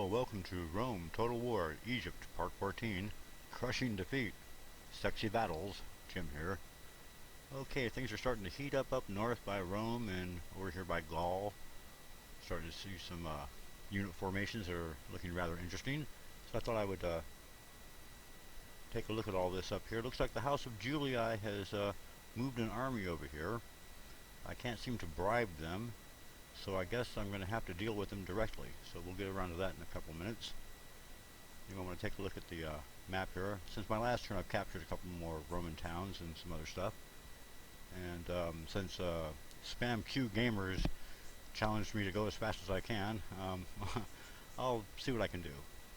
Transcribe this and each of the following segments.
welcome to Rome, Total War, Egypt, Part 14, Crushing Defeat, Sexy Battles, Jim here. Okay, things are starting to heat up north by Rome and over here by Gaul. Starting to see some unit formations that are looking rather interesting. So I thought I would take a look at all this up here. Looks like the House of Julii has moved an army over here. I can't seem to bribe them, so I guess I'm going to have to deal with them directly. So we'll get around to that in a couple minutes. You want to take a look at the map here. Since my last turn, I've captured a couple more Roman towns and some other stuff. And since Spam Q Gamers challenged me to go as fast as I can, I'll see what I can do.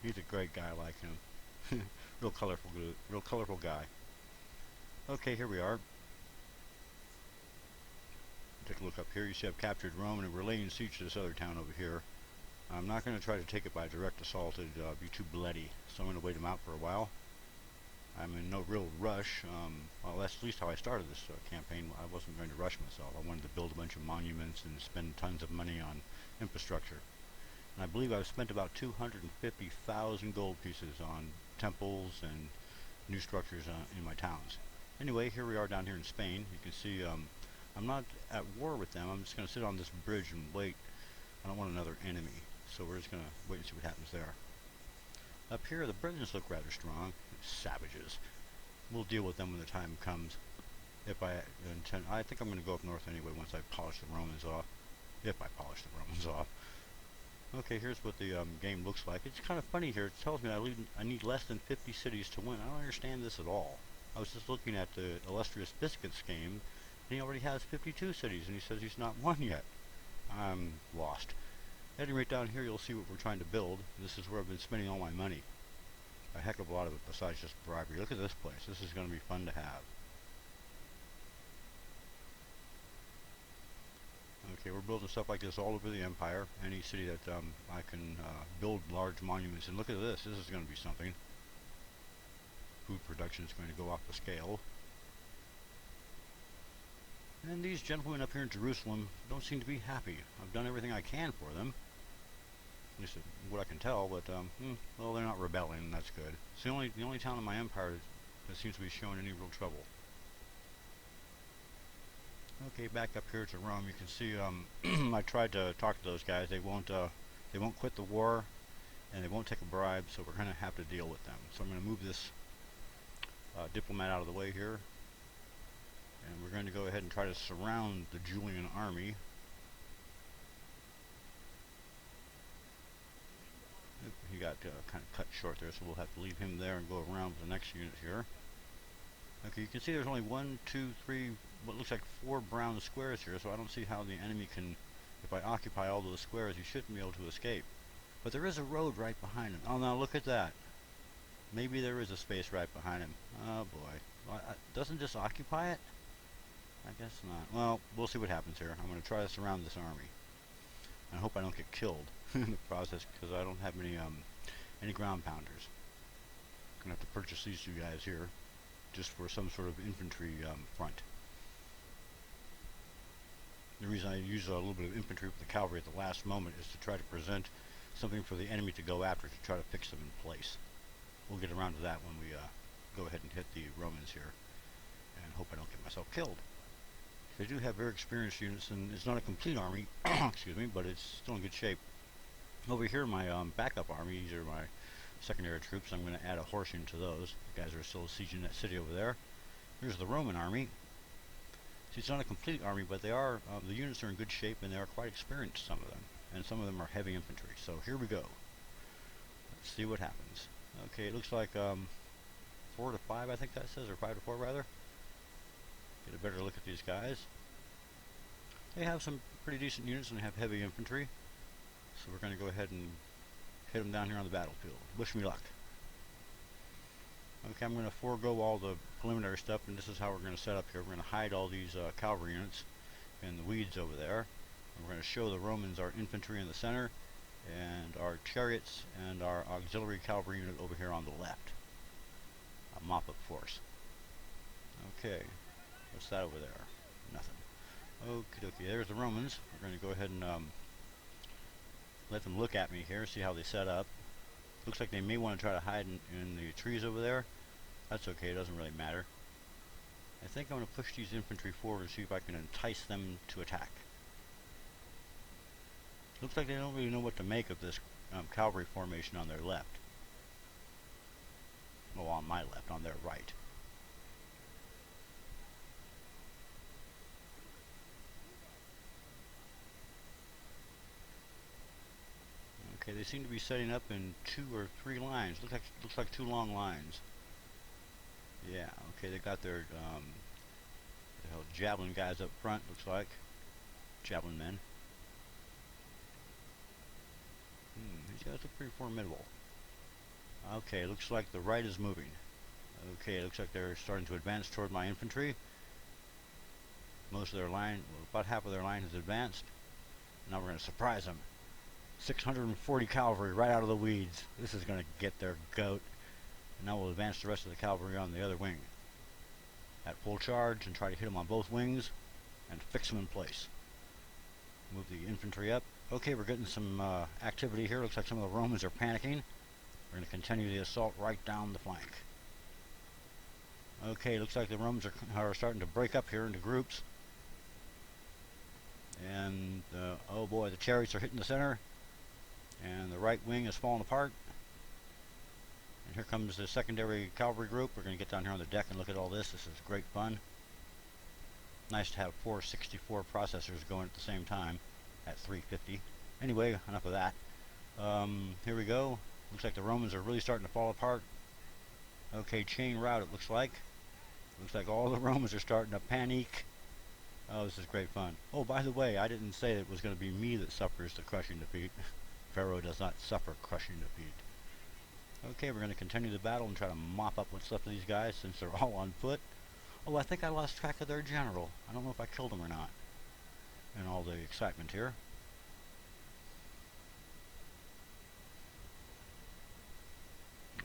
He's a great guy, I like him. real colorful guy. Okay, here we are. Take a look up here. You see I've captured Rome and we're laying siege to this other town over here. I'm not going to try to take it by direct assault. It'd be too bloody, so I'm going to wait them out for a while. I'm in no real rush. Well, that's at least how I started this campaign. I wasn't going to rush myself. I wanted to build a bunch of monuments and spend tons of money on infrastructure. And I believe I've spent about 250,000 gold pieces on temples and new structures in my towns. Anyway, here we are down here in Spain. You can see I'm not at war with them. I'm just going to sit on this bridge and wait. I don't want another enemy, so we're just going to wait and see what happens there. Up here, the Britons look rather strong. Savages. We'll deal with them when the time comes. If I intend, I think I'm going to go up north anyway once I polish the Romans off. If I polish the Romans off. Okay, here's what the game looks like. It's kind of funny here. It tells me I need less than 50 cities to win. I don't understand this at all. I was just looking at the Illustrious Biscuits game, and he already has 52 cities, and he says he's not won yet. I'm lost. Heading right down here, you'll see what we're trying to build. This is where I've been spending all my money. A heck of a lot of it besides just bribery. Look at this place. This is going to be fun to have. Okay, we're building stuff like this all over the empire. Any city that I can build large monuments in. Look at this. This is going to be something. Food production is going to go off the scale. And these gentlemen up here in Jerusalem don't seem to be happy. I've done everything I can for them. At least what I can tell, but well, they're not rebelling, and that's good. It's the only town in my empire that seems to be showing any real trouble. Okay, back up here to Rome, you can see I tried to talk to those guys. They won't quit the war, and they won't take a bribe, so we're going to have to deal with them. So I'm going to move this diplomat out of the way here, and we're going to go ahead and try to surround the Julian army. He got kind of cut short there, so we'll have to leave him there and go around with the next unit here. Okay, you can see there's only 1, 2, 3, what looks like 4 brown squares here, so I don't see how the enemy can, if I occupy all those squares, he shouldn't be able to escape. But there is a road right behind him. Oh, now look at that. Maybe there is a space right behind him. Oh boy. Doesn't this occupy it? I guess not. Well, we'll see what happens here. I'm going to try to surround this army. I hope I don't get killed in the process, because I don't have any ground pounders. I'm going to have to purchase these two guys here, just for some sort of infantry front. The reason I use a little bit of infantry with the cavalry at the last moment is to try to present something for the enemy to go after, to try to fix them in place. We'll get around to that when we go ahead and hit the Romans here, and hope I don't get myself killed. They do have very experienced units, and it's not a complete army, excuse me, but it's still in good shape. Over here, my backup army, these are my secondary troops. I'm going to add a horse into those. The guys are still sieging that city over there. Here's the Roman army. See, it's not a complete army, but they are, the units are in good shape, and they are quite experienced, some of them. And some of them are heavy infantry. So here we go. Let's see what happens. Okay, it looks like 4 to 5, I think that says, or 5 to 4 rather. Get a better look at these guys. They have some pretty decent units and have heavy infantry. So we're going to go ahead and hit them down here on the battlefield. Wish me luck. Okay, I'm going to forego all the preliminary stuff, and this is how we're going to set up here. We're going to hide all these cavalry units in the weeds over there. And we're going to show the Romans our infantry in the center, and our chariots and our auxiliary cavalry unit over here on the left. A mop-up force. Okay. What's that over there? Nothing. Okie dokie, there's the Romans. We're going to go ahead and let them look at me here, see how they set up. Looks like they may want to try to hide in the trees over there. That's okay, it doesn't really matter. I think I'm going to push these infantry forward and see if I can entice them to attack. Looks like they don't really know what to make of this cavalry formation on their left. Well, on my left, on their right. Okay, they seem to be setting up in 2 or 3 lines. Looks like 2 long lines. Yeah, okay, they got their javelin guys up front, looks like. Javelin men. These guys look pretty formidable. Okay, looks like the right is moving. Okay, looks like they're starting to advance toward my infantry. Most of their line, well, about half of their line has advanced. Now we're going to surprise them. 640 cavalry right out of the weeds. This is going to get their goat. And now we'll advance the rest of the cavalry on the other wing at full charge and try to hit them on both wings and fix them in place. Move the infantry up. Okay, we're getting some activity here. Looks like some of the Romans are panicking. We're going to continue the assault right down the flank. Okay, looks like the Romans are starting to break up here into groups. And, oh boy, the chariots are hitting the center. And the right wing is falling apart. And here comes the secondary cavalry group. We're going to get down here on the deck and look at all this. This is great fun. Nice to have 4 64 processors going at the same time at 350. Anyway, enough of that. Here we go. Looks like the Romans are really starting to fall apart. Okay, chain route it looks like. Looks like all the Romans are starting to panic. Oh, this is great fun. Oh, by the way, I didn't say that it was going to be me that suffers the crushing defeat. Pharaoh does not suffer crushing defeat. Okay, we're going to continue the battle and try to mop up what's left of these guys since they're all on foot. Oh, I think I lost track of their general. I don't know if I killed him or not in all the excitement here.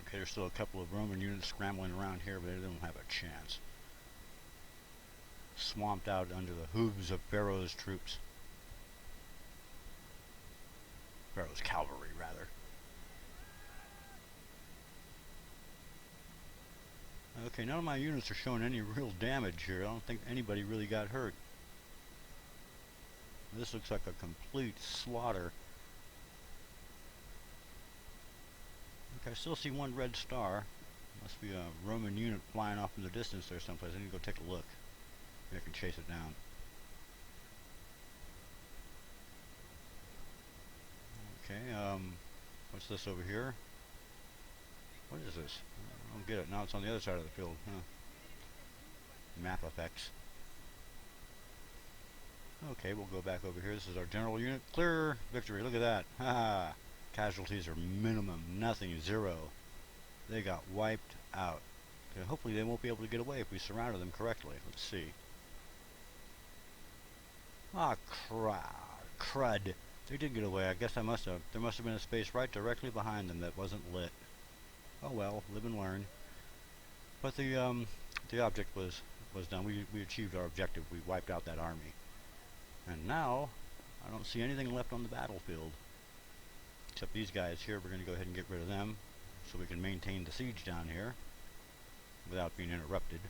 Okay, there's still a couple of Roman units scrambling around here, but they don't have a chance. Swamped out under the hooves of Pharaoh's troops. Pharaoh's cavalry, rather. Okay, none of my units are showing any real damage here. I don't think anybody really got hurt. This looks like a complete slaughter. Okay, I still see one red star. Must be a Roman unit flying off in the distance there someplace. I need to go take a look. Maybe I can chase it down. Okay, what's this over here? What is this? I don't get it. Now it's on the other side of the field. Huh. Map effects. Okay, we'll go back over here. This is our general unit. Clear victory. Look at that. Ha! Casualties are minimum. Nothing. 0. They got wiped out. Okay, hopefully they won't be able to get away if we surrounded them correctly. Let's see. Ah, crud. They did get away. I guess there must have been a space right directly behind them that wasn't lit. Oh well, live and learn. But the object was done. We achieved our objective. We wiped out that army. And now, I don't see anything left on the battlefield. Except these guys here. We're going to go ahead and get rid of them so we can maintain the siege down here without being interrupted.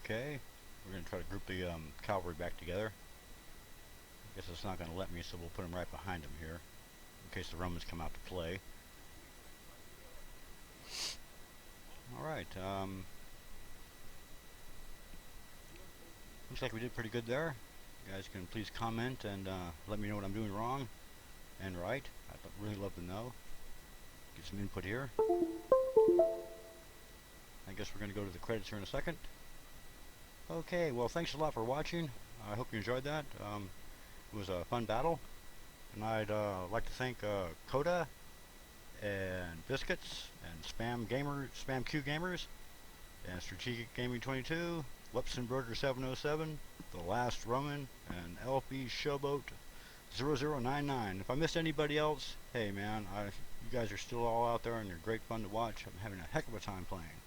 Okay, we're going to try to group the cavalry back together. I guess it's not going to let me, so we'll put them right behind them here, in case the Romans come out to play. Alright, looks like we did pretty good there. You guys can please comment and let me know what I'm doing wrong and right. I'd really love to know. Get some input here. I guess we're going to go to the credits here in a second. Okay, well, thanks a lot for watching. I hope you enjoyed that. It was a fun battle, and I'd like to thank Coda and Biscuits and Spam Q Gamers and Strategic Gaming 22, Wepsenberger 707, The Last Roman, and LP Showboat 0099. If I missed anybody else, hey man, you guys are still all out there and you're great fun to watch. I'm having a heck of a time playing.